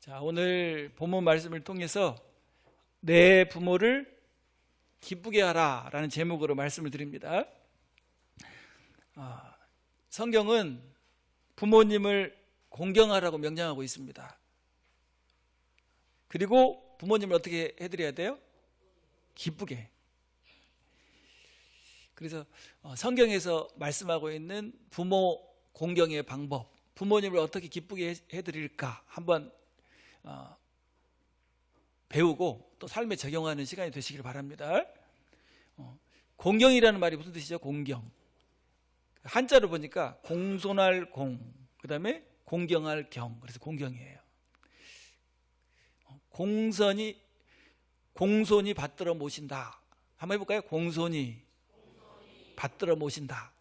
자, 오늘 본문 말씀을 통해서 내 부모를 기쁘게 하라 라는 제목으로 말씀을 드립니다. 성경은 부모님을 공경하라고 명령하고 있습니다. 그리고 부모님을 어떻게 해드려야 돼요? 기쁘게. 그래서 성경에서 말씀하고 있는 부모 공경의 방법, 부모님을 어떻게 기쁘게 해드릴까 한번 배우고 또 삶에 적용하는 시간이 되시길 바랍니다. 공경이라는 말이 무슨 뜻이죠? 공경. 한자로 보니까 공손할 공, 그 다음에 공경할 경, 그래서 공경이에요. 공손히 받들어 모신다. 한번 해볼까요? 공손히 받들어 모신다.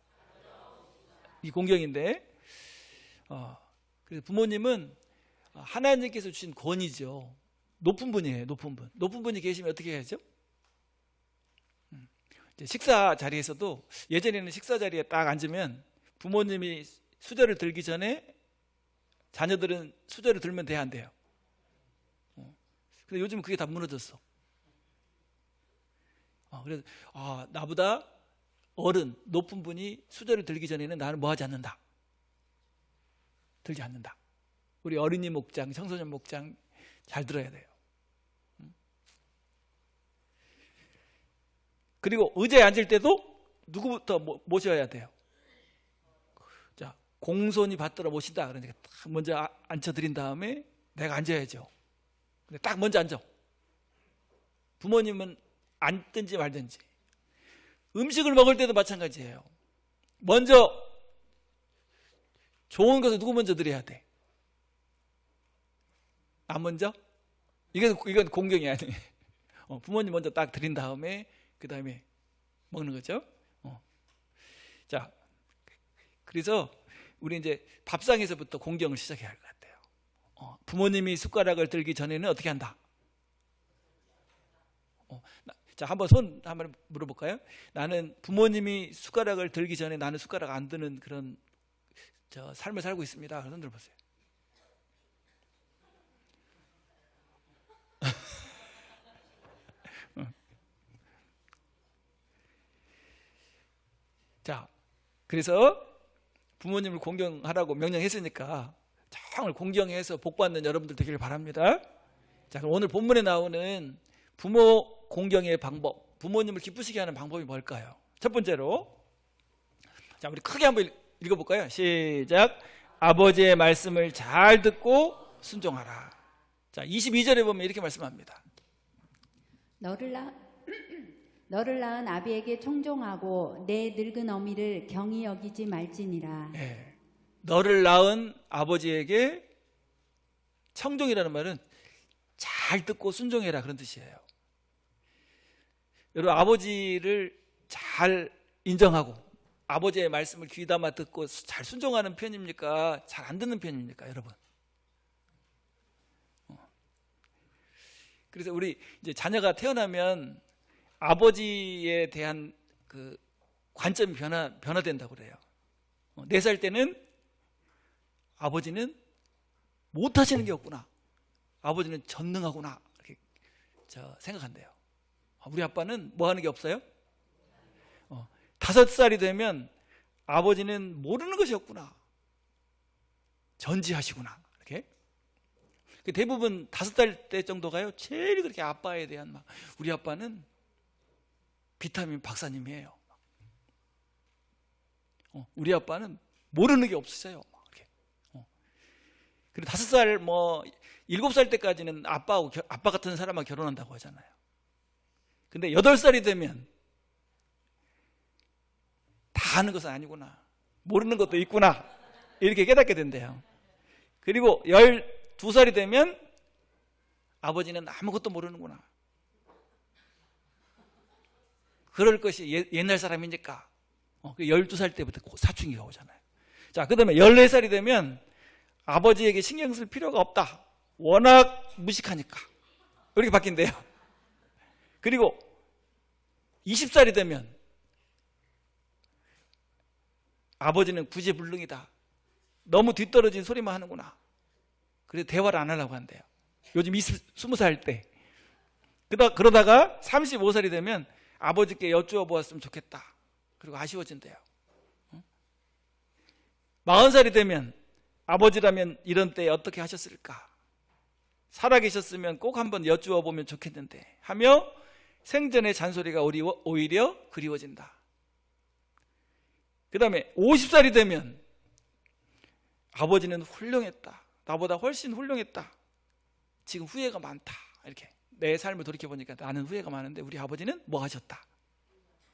이 공경인데, 그래서 부모님은 하나님께서 주신 권위죠. 높은 분이에요. 높은 분이 계시면 어떻게 해야죠? 식사 자리에서도, 예전에는 식사 자리에 딱 앉으면 부모님이 수저를 들기 전에 자녀들은 수저를 들면 돼야 안 돼요? 근데 요즘은 그게 다 무너졌어. 그래서 나보다 어른, 높은 분이 수저를 들기 전에는 나는 뭐 하지 않는다? 들지 않는다. 우리 어린이 목장, 청소년 목장 잘 들어야 돼요. 그리고 의자에 앉을 때도 누구부터 모셔야 돼요? 자, 공손히 받들어 모신다. 그러니까 딱 먼저 앉혀드린 다음에 내가 앉아야죠. 근데 딱 먼저 앉아. 부모님은 앉든지 말든지. 음식을 먹을 때도 마찬가지예요. 먼저 좋은 것을 누구 먼저 드려야 돼? 나 먼저? 이건 공경이 아니에요. 부모님 먼저 딱 드린 다음에 그 다음에 먹는 거죠. 자, 그래서 우리 이제 밥상에서부터 공경을 시작해야 할 것 같아요. 부모님이 숟가락을 들기 전에는 어떻게 한다? 자, 손 한번 물어볼까요? 나는 부모님이 숟가락을 들기 전에 나는 숟가락 안 드는 그런 삶을 살고 있습니다. 손 들어보세요. 자, 그래서 부모님을 공경하라고 명령했으니까 정말 공경해서 복받는 여러분들 되기를 바랍니다. 자, 그럼 오늘 본문에 나오는 부모 공경의 방법, 부모님을 기쁘시게 하는 방법이 뭘까요? 첫 번째로, 자, 우리 크게 한번 읽어볼까요? 시작. 아버지의 말씀을 잘 듣고 순종하라. 자, 22절에 보면 이렇게 말씀합니다. 너를 낳은 아비에게 청종하고 내 늙은 어미를 경히 여기지 말지니라. 네. 너를 낳은 아버지에게 청종이라는 말은 잘 듣고 순종해라, 그런 뜻이에요. 여러분, 아버지를 잘 인정하고 아버지의 말씀을 귀담아 듣고 잘 순종하는 편입니까? 잘 안 듣는 편입니까, 여러분? 그래서 우리 이제 자녀가 태어나면 아버지에 대한 그 관점이 변화된다고 그래요. 4살 때는 아버지는 못하시는 게 없구나. 아버지는 전능하구나. 이렇게 생각한대요. 우리 아빠는 뭐 하는 게 없어요? 5살이 되면 아버지는 모르는 것이 없구나. 전지하시구나. 이렇게. 대부분 5살 때 정도가요, 제일 그렇게 아빠에 대한 우리 아빠는 비타민 박사님이에요. 우리 아빠는 모르는 게 없으세요. 이렇게. 그리고 5살, 7살 때까지는 아빠 같은 사람하고 결혼한다고 하잖아요. 근데 8살이 되면 다 아는 것은 아니구나. 모르는 것도 있구나. 이렇게 깨닫게 된대요. 그리고 12살이 되면 아버지는 아무것도 모르는구나. 그럴 것이 옛날 사람이니까. 12살 때부터 사춘기가 오잖아요. 자, 그 다음에 14살이 되면 아버지에게 신경 쓸 필요가 없다. 워낙 무식하니까. 이렇게 바뀐대요. 그리고 20살이 되면 아버지는 구제불능이다. 너무 뒤떨어진 소리만 하는구나. 그래서 대화를 안 하려고 한대요. 요즘 20살 때. 그러다가 35살이 되면 아버지께 여쭈어 보았으면 좋겠다. 그리고 아쉬워진대요. 40살이 되면 아버지라면 이런 때에 어떻게 하셨을까? 살아계셨으면 꼭 한번 여쭈어 보면 좋겠는데 하며 생전의 잔소리가 오히려 그리워진다. 그 다음에 50살이 되면 아버지는 훌륭했다. 나보다 훨씬 훌륭했다. 지금 후회가 많다. 이렇게 내 삶을 돌이켜보니까 나는 후회가 많은데 우리 아버지는 뭐 하셨다?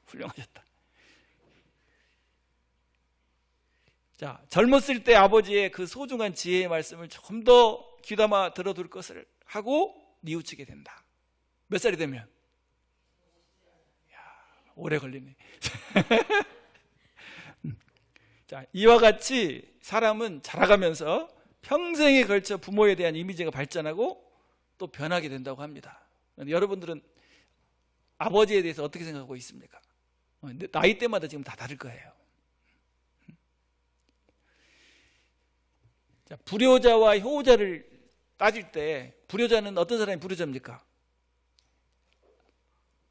훌륭하셨다. 자, 젊었을 때 아버지의 그 소중한 지혜의 말씀을 좀 더 귀담아 들어둘 것을 하고 뉘우치게 된다. 몇 살이 되면? 오래 걸리네. 자, 이와 같이 사람은 자라가면서 평생에 걸쳐 부모에 대한 이미지가 발전하고 또 변하게 된다고 합니다. 여러분들은 아버지에 대해서 어떻게 생각하고 있습니까? 나이대마다 지금 다 다를 거예요. 자, 불효자와 효자를 따질 때 불효자는 어떤 사람이 불효자입니까?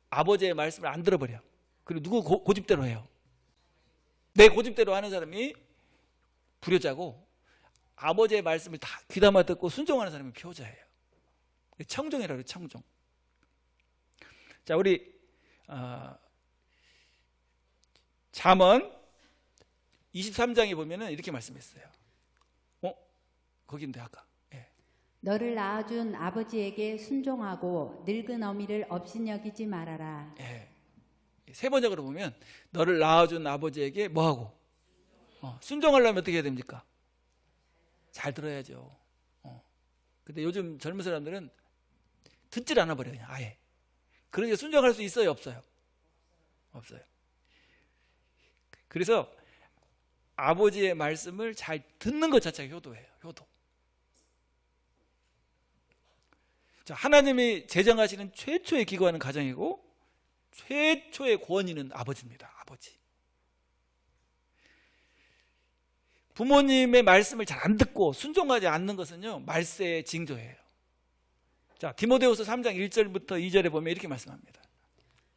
아버지의 말씀을 안 들어버려. 그리고 누구 고집대로 해요. 내 고집대로 하는 사람이 불효자고 아버지의 말씀을 다 귀담아 듣고 순종하는 사람이 효자예요. 청종이라고 해요. 청종. 자, 우리 잠언 23장에 보면은 이렇게 말씀했어요. 거긴데 아까. 예. 너를 낳아준 아버지에게 순종하고 늙은 어미를 업신여기지 말아라. 예. 세 번역으로 보면 너를 낳아준 아버지에게 뭐하고? 순종하려면 어떻게 해야 됩니까? 잘 들어야죠. 근데 요즘 젊은 사람들은 듣질 않아 버려요. 그냥 아예. 그러니까 순종할 수 있어요? 없어요? 없어요. 그래서 아버지의 말씀을 잘 듣는 것 자체가 효도예요. 효도. 자, 하나님이 제정하시는 최초의 기구하는 가정이고 최초의 권위는 아버지입니다. 아버지. 부모님의 말씀을 잘 안 듣고 순종하지 않는 것은요, 말세의 징조예요. 자, 디모데후서 3장 1절부터 2절에 보면 이렇게 말씀합니다.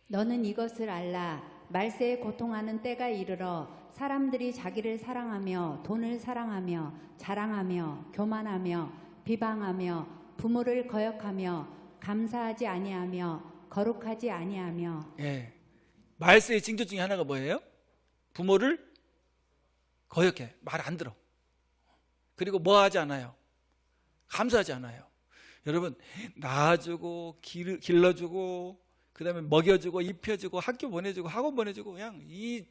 너는 이것을 알라. 말세에 고통하는 때가 이르러 사람들이 자기를 사랑하며 돈을 사랑하며 자랑하며 교만하며 비방하며 부모를 거역하며 감사하지 아니하며 거룩하지 아니하며. 예. 말세의 징조 중에 하나가 뭐예요? 부모를 거역해. 말 안 들어. 그리고 뭐 하지 않아요? 감사하지 않아요. 여러분, 낳아주고 길러주고 그 다음에 먹여주고 입혀주고 학교 보내주고 학원 보내주고 그냥 이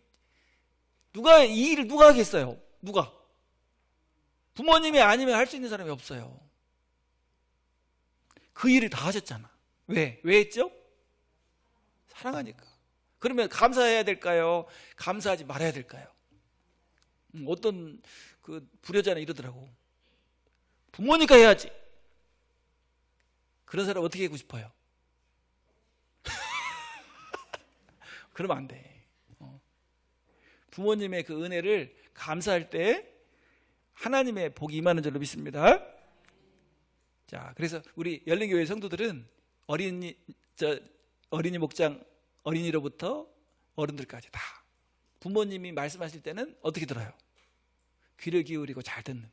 일을 누가 하겠어요? 누가? 부모님이 아니면 할 수 있는 사람이 없어요. 그 일을 다 하셨잖아. 왜 했죠? 사랑하니까. 그러면 감사해야 될까요? 감사하지 말아야 될까요? 어떤 그 불효자는 이러더라고. 부모니까 해야지. 그런 사람 어떻게 하고 싶어요? 그러면 안 돼. 부모님의 그 은혜를 감사할 때 하나님의 복이 임하는 줄로 믿습니다. 자, 그래서 우리 열린교회 성도들은 어린이 목장 어린이로부터 어른들까지 다 부모님이 말씀하실 때는 어떻게 들어요? 귀를 기울이고 잘 듣는.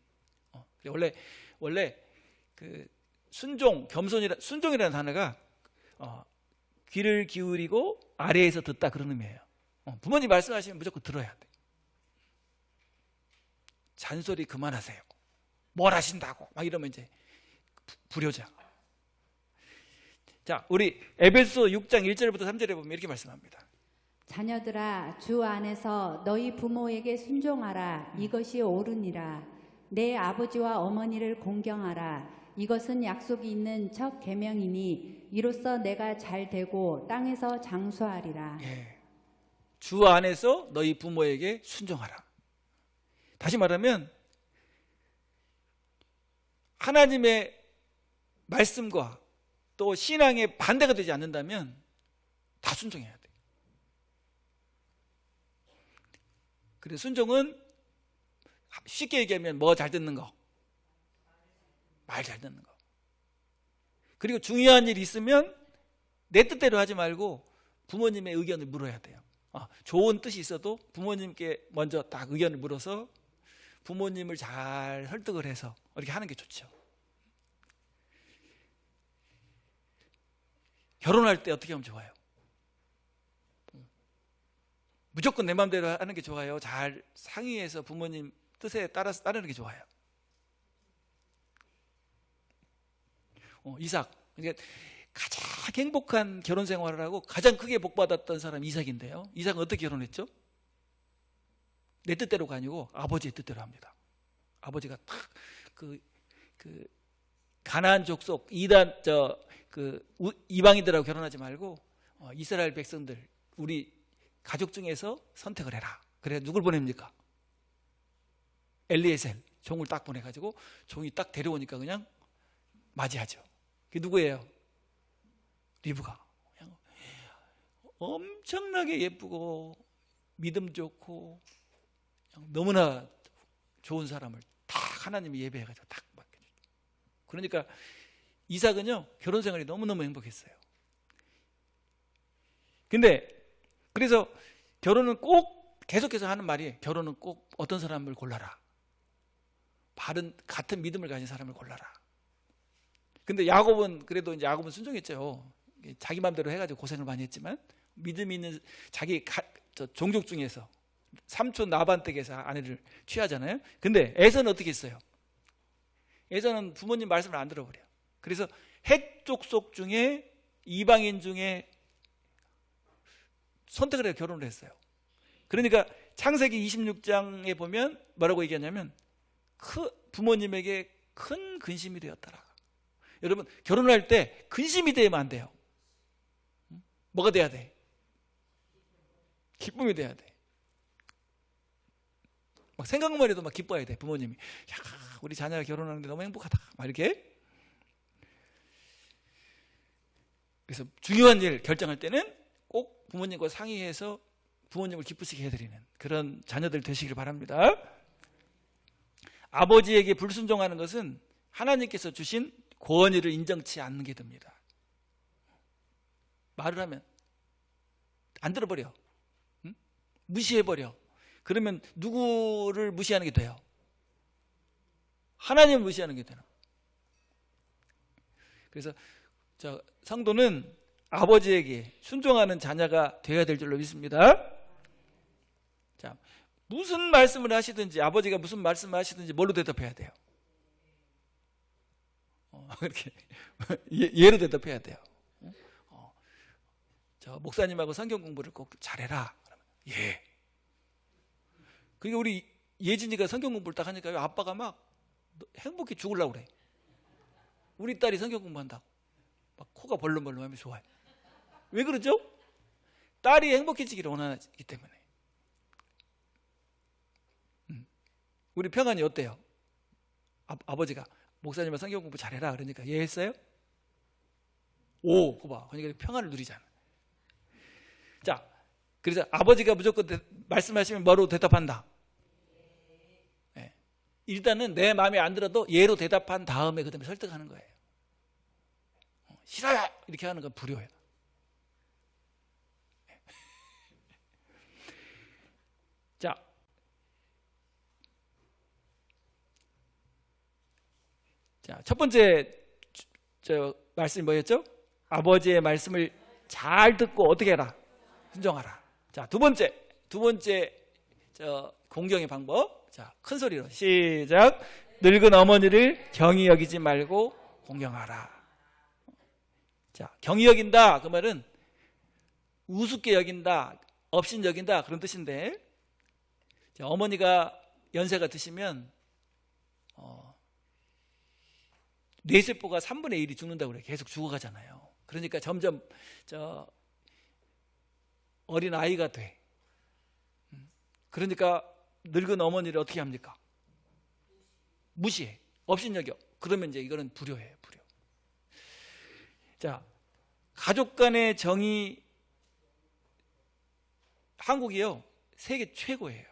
원래 그 순종이라는 단어가 귀를 기울이고 아래에서 듣다 그런 의미예요. 부모님 말씀하시면 무조건 들어야 돼. 잔소리 그만하세요. 뭘 하신다고 막 이러면 이제 불효자. 자, 우리 에베소 6장 1절부터 3절에 보면 이렇게 말씀합니다. 자녀들아, 주 안에서 너희 부모에게 순종하라. 이것이 옳으니라. 내 아버지와 어머니를 공경하라. 이것은 약속이 있는 첫 계명이니 이로써 내가 잘 되고 땅에서 장수하리라. 예. 주 안에서 너희 부모에게 순종하라. 다시 말하면 하나님의 말씀과 또 신앙의 반대가 되지 않는다면 다 순종해야 돼. 그래서 순종은 쉽게 얘기하면 뭐 잘 듣는 거, 말 잘 듣는 거. 그리고 중요한 일이 있으면 내 뜻대로 하지 말고 부모님의 의견을 물어야 돼요. 좋은 뜻이 있어도 부모님께 먼저 딱 의견을 물어서 부모님을 잘 설득을 해서 이렇게 하는 게 좋죠. 결혼할 때 어떻게 하면 좋아요? 무조건 내 마음대로 하는 게 좋아요? 잘 상의해서 부모님 뜻에 따라서 따르는 게 좋아요? 이삭. 그러니까 가장 행복한 결혼 생활을 하고 가장 크게 복받았던 사람이 이삭인데요. 이삭은 어떻게 결혼했죠? 내 뜻대로가 아니고 아버지의 뜻대로 합니다. 아버지가 딱 그 가나안 족속 이방인들하고 결혼하지 말고 이스라엘 백성들 우리 가족 중에서 선택을 해라. 그래 누굴 보냅니까? 엘리에셀 종을 딱 보내가지고 종이 딱 데려오니까 그냥 맞이하죠. 그게 누구예요? 리브가. 엄청나게 예쁘고 믿음 좋고 너무나 좋은 사람을 딱 하나님이 예배해가지고 딱 맡겨주죠. 그러니까 이삭은요 결혼 생활이 너무너무 행복했어요. 근데 그래서 결혼은 꼭 계속해서 하는 말이 결혼은 꼭 어떤 사람을 골라라. 같은 믿음을 가진 사람을 골라라. 근데 야곱은 그래도 이제 야곱은 순종했죠. 자기 마음대로 해가지고 고생을 많이 했지만 믿음이 있는 자기 종족 중에서 삼촌 라반 댁에서 아내를 취하잖아요. 근데 에서는 어떻게 했어요? 에서는 부모님 말씀을 안 들어버려. 그래서 헷 족속 중에 이방인 중에 선택을 해서 결혼을 했어요. 그러니까 창세기 26장에 보면 뭐라고 얘기하냐면 부모님에게 큰 근심이 되었더라. 여러분 결혼할 때 근심이 되면 안 돼요. 뭐가 돼야 돼? 기쁨이 돼야 돼. 막 생각만 해도 막 기뻐야 돼. 부모님이 야 우리 자녀가 결혼하는데 너무 행복하다 막 이렇게. 그래서 중요한 일 결정할 때는 꼭 부모님과 상의해서 부모님을 기쁘시게 해드리는 그런 자녀들 되시길 바랍니다. 아버지에게 불순종하는 것은 하나님께서 주신 권위를 인정치 않는 게 됩니다. 말을 하면 안 들어버려. 응? 무시해버려. 그러면 누구를 무시하는 게 돼요? 하나님을 무시하는 게 되는. 그래서 성도는 아버지에게 순종하는 자녀가 되어야 될 줄로 믿습니다. 자, 무슨 말씀을 하시든지 아버지가 무슨 말씀을 하시든지 뭘로 대답해야 돼요? 이렇게 예로 대답해야 돼요. 목사님하고 성경 공부를 꼭 잘해라. 그러면 예. 그러니까 우리 예진이가 성경 공부를 딱 하니까 아빠가 막 행복해 죽으려고 그래. 우리 딸이 성경 공부한다고 막 코가 벌렁벌렁하면 좋아요. 왜 그러죠? 딸이 행복해지기를 원하기 때문에. 우리 평안이 어때요? 아버지가 목사님은 성경 공부 잘해라 그러니까 예 했어요? 오, 그거 봐. 그러니까 평안을 누리잖아. 자, 그래서 아버지가 무조건 말씀하시면 뭐로 대답한다? 네. 일단은 내 마음에 안 들어도 예로 대답한 다음에 그 다음에 설득하는 거예요. 싫어요! 이렇게 하는 건 불효예요. 자, 첫 번째 말씀이 뭐였죠? 아버지의 말씀을 잘 듣고 어떻게 해라? 순종하라. 자, 두 번째 공경의 방법. 자, 큰 소리로 시작. 늙은 어머니를 경히 여기지 말고 공경하라. 자, 경히 여긴다 그 말은 우습게 여긴다, 업신 여긴다 그런 뜻인데, 자, 어머니가 연세가 드시면 뇌세포가 3분의 1이 죽는다고 그래. 계속 죽어가잖아요. 그러니까 점점 어린 아이가 돼. 그러니까 늙은 어머니를 어떻게 합니까? 무시해. 업신여겨. 그러면 이제 이거는 불효예요. 불효. 자, 가족 간의 정이 한국이요 세계 최고예요.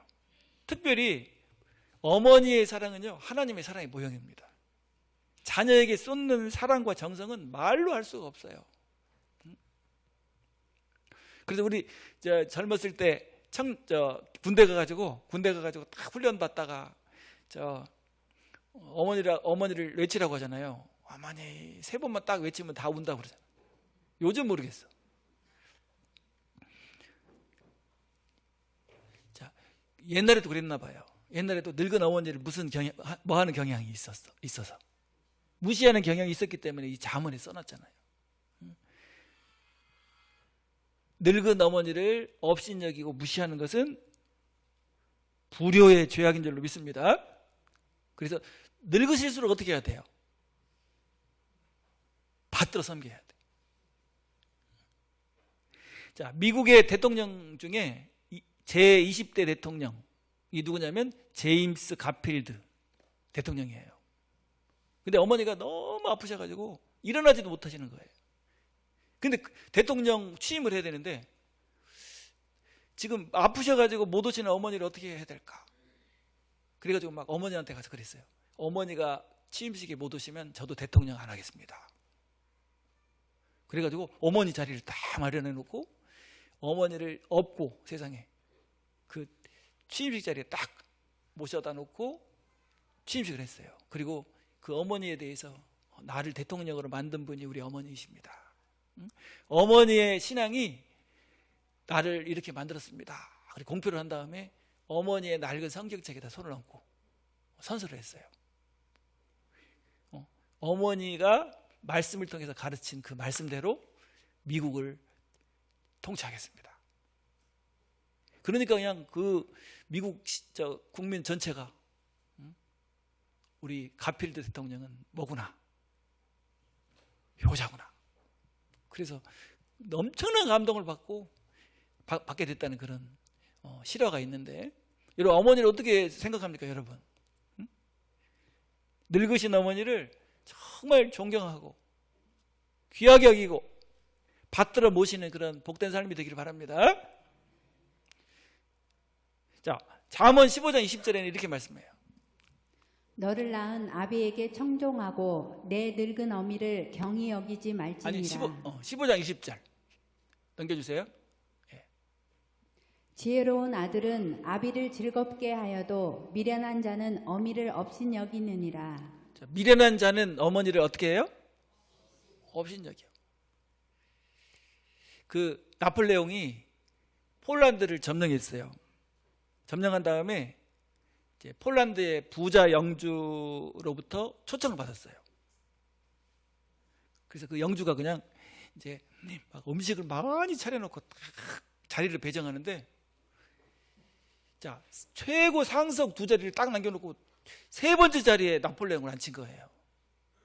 특별히 어머니의 사랑은요 하나님의 사랑의 모형입니다. 자녀에게 쏟는 사랑과 정성은 말로 할 수가 없어요. 그래서 우리 젊었을 때 군대 가가지고 딱 훈련 받다가 어머니를 외치라고 하잖아요. 어머니 3번만 딱 외치면 다 운다고 그러잖아요. 요즘 모르겠어. 자, 옛날에도 그랬나 봐요. 옛날에도 늙은 어머니를 뭐 하는 경향이 있어서 무시하는 경향이 있었기 때문에 이 잠언에 써놨잖아요. 늙은 어머니를 업신여기고 무시하는 것은 불효의 죄악인 줄로 믿습니다. 그래서 늙으실수록 어떻게 해야 돼요? 받들어 섬겨야 돼. 자, 미국의 대통령 중에 제20대 대통령이 누구냐면 제임스 가필드 대통령이에요. 근데 어머니가 너무 아프셔가지고 일어나지도 못하시는 거예요. 근데 대통령 취임을 해야 되는데 지금 아프셔가지고 못 오시는 어머니를 어떻게 해야 될까? 그래가지고 막 어머니한테 가서 그랬어요. 어머니가 취임식에 못 오시면 저도 대통령 안 하겠습니다. 그래가지고 어머니 자리를 다 마련해 놓고 어머니를 업고 세상에 그 취임식 자리에 딱 모셔다 놓고 취임식을 했어요. 그리고 그 어머니에 대해서 나를 대통령으로 만든 분이 우리 어머니이십니다. 어머니의 신앙이 나를 이렇게 만들었습니다. 그리고 공표를 한 다음에 어머니의 낡은 성경책에다 손을 얹고 선서를 했어요. 어머니가 말씀을 통해서 가르친 그 말씀대로 미국을 통치하겠습니다. 그러니까 그냥 그 미국 국민 전체가 우리 가필드 대통령은 뭐구나, 효자구나. 그래서 엄청난 감동을 받게 됐다는 그런 실화가 있는데, 여러분 어머니를 어떻게 생각합니까, 여러분? 늙으신 어머니를 정말 존경하고 귀하게 여기고 받들어 모시는 그런 복된 삶이 되기를 바랍니다. 자, 잠언 15장 20절에는 이렇게 말씀해요. 너를 낳은 아비에게 청종하고 내 늙은 어미를 경히 여기지 말지니라. 아니 15장 20절 넘겨주세요. 지혜로운 아들은 아비를 즐겁게 하여도 미련한 자는 어미를 업신여기느니라. 자, 미련한 자는 어머니를 어떻게 해요? 업신여겨. 그 나폴레옹이 폴란드를 점령했어요. 점령한 다음에 이제 폴란드의 부자 영주로부터 초청을 받았어요. 그래서 그 영주가 그냥 이제 막 음식을 많이 차려놓고 딱 자리를 배정하는데, 자, 최고 상석 2자리를 딱 남겨놓고 3번째 자리에 나폴레옹을 앉힌 거예요.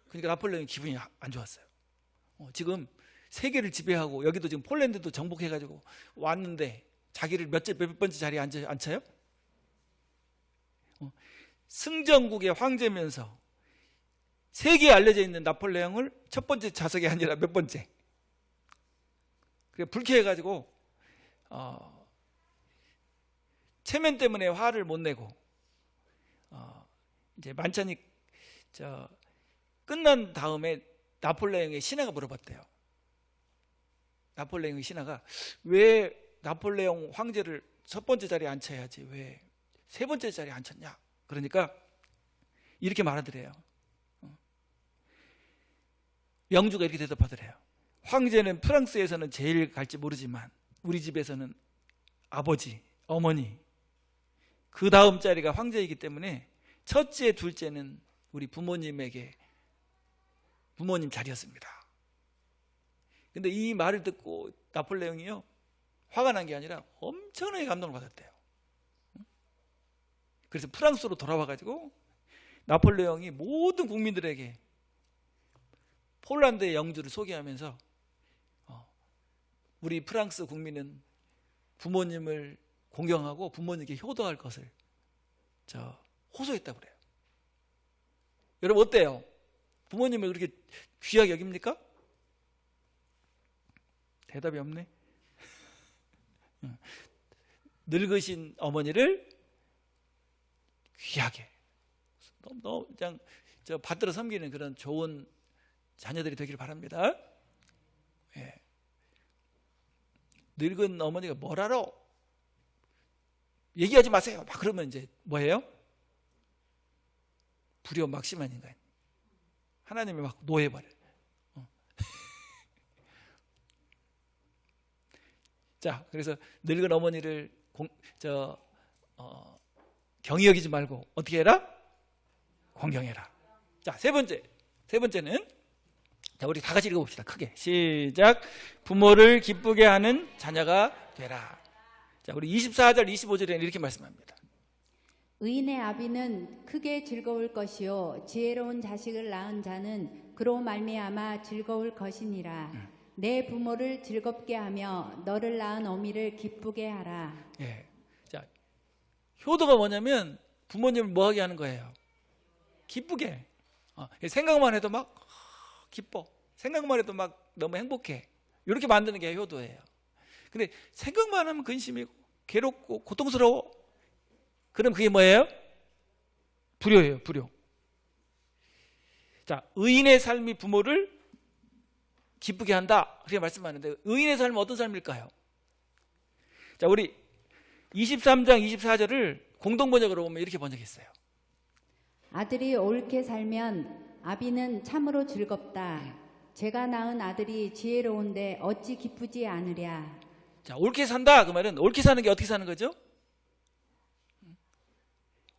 그러니까 나폴레옹이 기분이 안 좋았어요. 지금 세계를 지배하고 여기도 지금 폴란드도 정복해가지고 왔는데 자기를 몇 번째 자리에 앉혀요? 승전국의 황제면서 세계에 알려져 있는 나폴레옹을 첫 번째 좌석이 아니라 몇 번째? 그래 불쾌해가지고 체면 때문에 화를 못 내고 이제 만찬이 끝난 다음에 나폴레옹의 신하가 물어봤대요. 나폴레옹의 신하가 왜 나폴레옹 황제를 첫 번째 자리에 앉혀야지 왜 3번째 자리에 앉혔냐? 그러니까 이렇게 말하더래요. 영주가 이렇게 대답하더래요. 황제는 프랑스에서는 제일 갈지 모르지만 우리 집에서는 아버지, 어머니, 그 다음 자리가 황제이기 때문에 첫째, 둘째는 우리 부모님에게 부모님 자리였습니다. 근데 이 말을 듣고 나폴레옹이요, 화가 난 게 아니라 엄청나게 감동을 받았대요. 그래서 프랑스로 돌아와가지고 나폴레옹이 모든 국민들에게 폴란드의 영주를 소개하면서 우리 프랑스 국민은 부모님을 공경하고 부모님께 효도할 것을 호소했다고 그래요. 여러분 어때요? 부모님을 그렇게 귀하게 여깁니까? 대답이 없네. 늙으신 어머니를 귀하게, 너무 그냥 받들어 섬기는 그런 좋은 자녀들이 되길 바랍니다. 예. 늙은 어머니가 뭘 알아? 얘기하지 마세요. 막 그러면 이제 뭐예요? 불효막심한 인간. 하나님이 막 노해버려요. 자, 그래서 늙은 어머니를 경히 여기지 말고 어떻게 해라? 공경해라. 자, 세 번째는 자, 우리 다 같이 읽어봅시다. 크게 시작. 부모를 기쁘게 하는 자녀가 되라. 자, 우리 24절 25절에는 이렇게 말씀합니다. 의인의 아비는 크게 즐거울 것이요 지혜로운 자식을 낳은 자는 그로 말미암아 즐거울 것이니라. 내 부모를 즐겁게 하며 너를 낳은 어미를 기쁘게 하라. 예. 자, 효도가 뭐냐면 부모님을 뭐하게 하는 거예요? 기쁘게. 생각만 해도 막 기뻐. 생각만 해도 막 너무 행복해. 이렇게 만드는 게 효도예요. 근데 생각만 하면 근심이고 괴롭고 고통스러워. 그럼 그게 뭐예요? 불효예요. 불효. 자, 의인의 삶이 부모를 기쁘게 한다. 그렇게 말씀하는데 의인의 삶은 어떤 삶일까요? 자, 우리 23장 24절을 공동번역으로 보면 이렇게 번역했어요. 아들이 옳게 살면 아비는 참으로 즐겁다. 제가 낳은 아들이 지혜로운데 어찌 기쁘지 않으랴. 자, 옳게 산다. 그 말은 옳게 사는 게 어떻게 사는 거죠?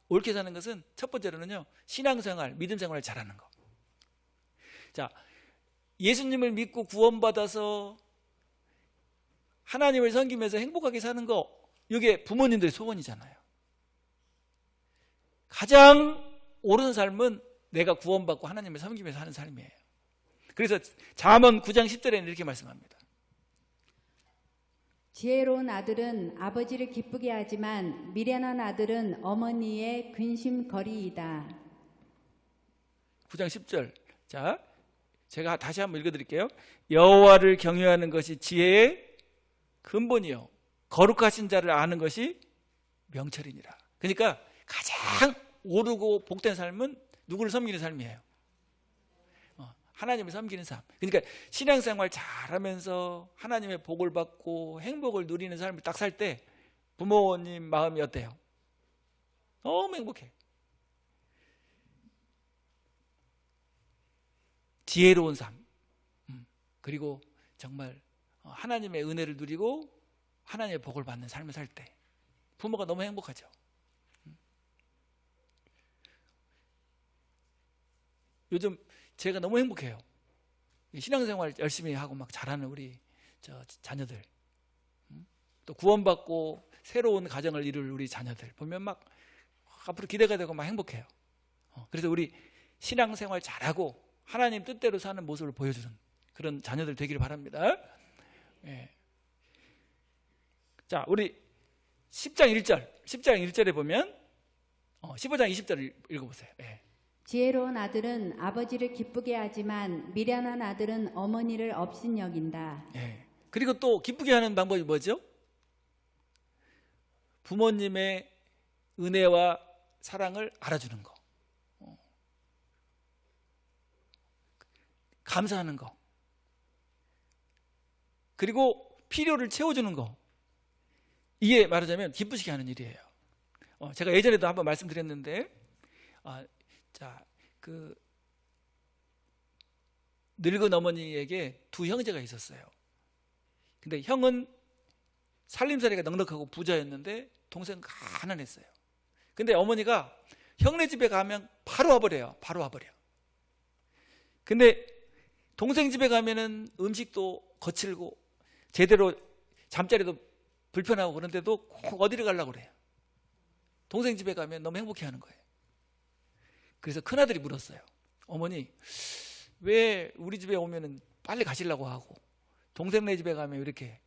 옳게 사는 것은 첫 번째로는요, 신앙생활, 믿음생활을 잘하는 거. 자, 예수님을 믿고 구원받아서 하나님을 섬기면서 행복하게 사는 거, 이게 부모님들의 소원이잖아요. 가장 옳은 삶은 내가 구원받고 하나님을 섬기면서 하는 삶이에요. 그래서 잠언 9장 10절에는 이렇게 말씀합니다. 지혜로운 아들은 아버지를 기쁘게 하지만 미련한 아들은 어머니의 근심거리이다. 9장 10절. 자, 제가 다시 한번 읽어드릴게요. 여호와를 경외하는 것이 지혜의 근본이요 거룩하신 자를 아는 것이 명철이니라. 그러니까 가장 오르고 복된 삶은 누구를 섬기는 삶이에요? 하나님을 섬기는 삶. 그러니까 신앙생활 잘하면서 하나님의 복을 받고 행복을 누리는 삶을 딱 살 때 부모님 마음이 어때요? 너무 행복해. 지혜로운 삶. 그리고 정말 하나님의 은혜를 누리고 하나님의 복을 받는 삶을 살 때 부모가 너무 행복하죠. 요즘 제가 너무 행복해요. 신앙생활 열심히 하고 막 잘하는 우리 자녀들, 또 구원받고 새로운 가정을 이룰 우리 자녀들 보면 막 앞으로 기대가 되고 막 행복해요. 그래서 우리 신앙생활 잘하고 하나님 뜻대로 사는 모습을 보여주는 그런 자녀들 되기를 바랍니다. 예. 자, 우리 10장 1절에 보면 15장 20절을 읽어보세요. 예. 지혜로운 아들은 아버지를 기쁘게 하지만 미련한 아들은 어머니를 업신여긴다. 예. 그리고 또 기쁘게 하는 방법이 뭐죠? 부모님의 은혜와 사랑을 알아주는 거, 감사하는 거, 그리고 필요를 채워주는 거. 이게 말하자면 기쁘시게 하는 일이에요. 제가 예전에도 한번 말씀드렸는데, 자, 그 늙은 어머니에게 두 형제가 있었어요. 근데 형은 살림살이가 넉넉하고 부자였는데 동생은 가난했어요. 근데 어머니가 형네 집에 가면 바로 와버려요. 바로 와버려. 근데 동생 집에 가면은 음식도 거칠고 제대로 잠자리도 불편하고 그런데도 꼭 어디를 가려고 그래요. 동생 집에 가면 너무 행복해하는 거예요. 그래서 큰아들이 물었어요. 어머니, 왜 우리 집에 오면은 빨리 가시려고 하고 동생네 집에 가면 이렇게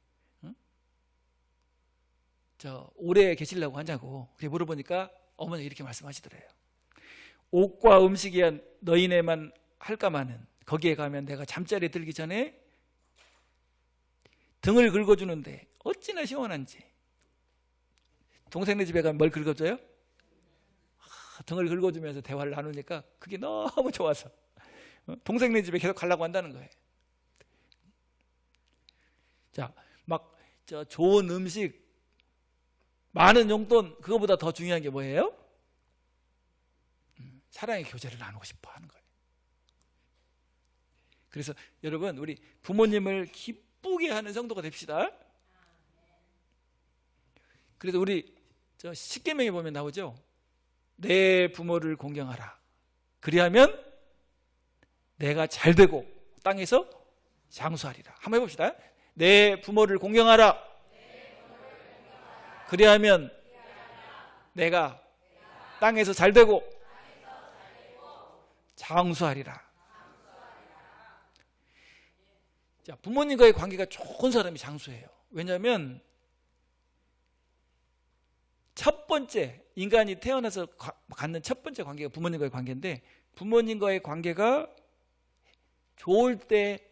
오래 계시려고 하냐고. 그렇게 물어보니까 어머니가 이렇게 말씀하시더래요. 옷과 음식이야 너희네만 할까마는 거기에 가면 내가 잠자리에 들기 전에 등을 긁어주는데 어찌나 시원한지. 동생네 집에 가면 뭘 긁어줘요? 등을 긁어주면서 대화를 나누니까 그게 너무 좋아서 동생네 집에 계속 가려고 한다는 거예요. 자, 막 좋은 음식, 많은 용돈, 그거보다 더 중요한 게 뭐예요? 사랑의 교제를 나누고 싶어 하는 거예요. 그래서 여러분, 우리 부모님을 기쁘게 하는 성도가 됩시다. 그래서 우리 십계명에 보면 나오죠. 내 부모를 공경하라. 그리하면 내가 잘되고 땅에서 장수하리라. 한번 해봅시다. 내 부모를 공경하라. 그리하면 내가 땅에서 잘되고 장수하리라. 자, 부모님과의 관계가 좋은 사람이 장수해요. 왜냐하면 첫 번째, 인간이 태어나서 갖는 첫 번째 관계가 부모님과의 관계인데, 부모님과의 관계가 좋을 때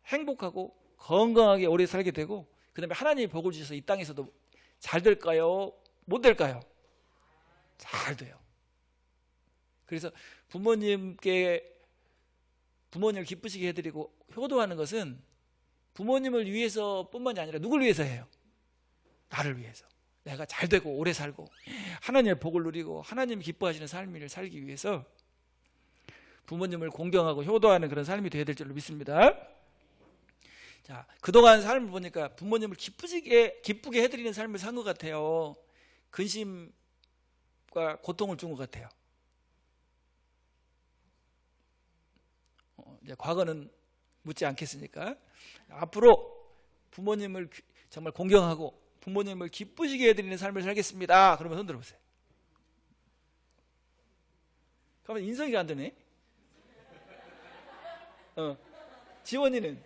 행복하고 건강하게 오래 살게 되고, 그 다음에 하나님이 복을 주셔서 이 땅에서도 잘 될까요? 못 될까요? 잘 돼요. 그래서 부모님을 기쁘시게 해드리고 효도하는 것은 부모님을 위해서 뿐만이 아니라 누굴 위해서 해요? 나를 위해서. 내가 잘 되고 오래 살고 하나님의 복을 누리고 하나님이 기뻐하시는 삶을 살기 위해서 부모님을 공경하고 효도하는 그런 삶이 되어야 될 줄로 믿습니다. 자, 그동안 삶을 보니까 부모님을 기쁘게 해드리는 삶을 산 것 같아요. 근심과 고통을 준 것 같아요. 이제 과거는 묻지 않겠으니까 앞으로 부모님을 정말 공경하고 부모님을 기쁘시게 해드리는 삶을 살겠습니다. 그러면 손 들어보세요. 그러면 인성이가 안 되네. 지원이는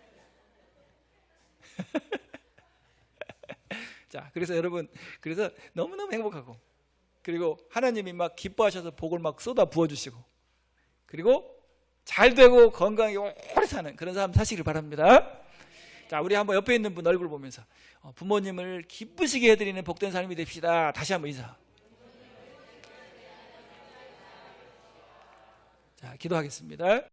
자, 그래서 여러분, 그래서 너무너무 행복하고, 그리고 하나님이 막 기뻐하셔서 복을 막 쏟아 부어주시고, 그리고 잘 되고 건강하게 오래 사는 그런 삶 사시길 바랍니다. 자, 우리 한번 옆에 있는 분 얼굴 보면서 부모님을 기쁘시게 해드리는 복된 삶이 됩시다. 다시 한번 인사. 자, 기도하겠습니다.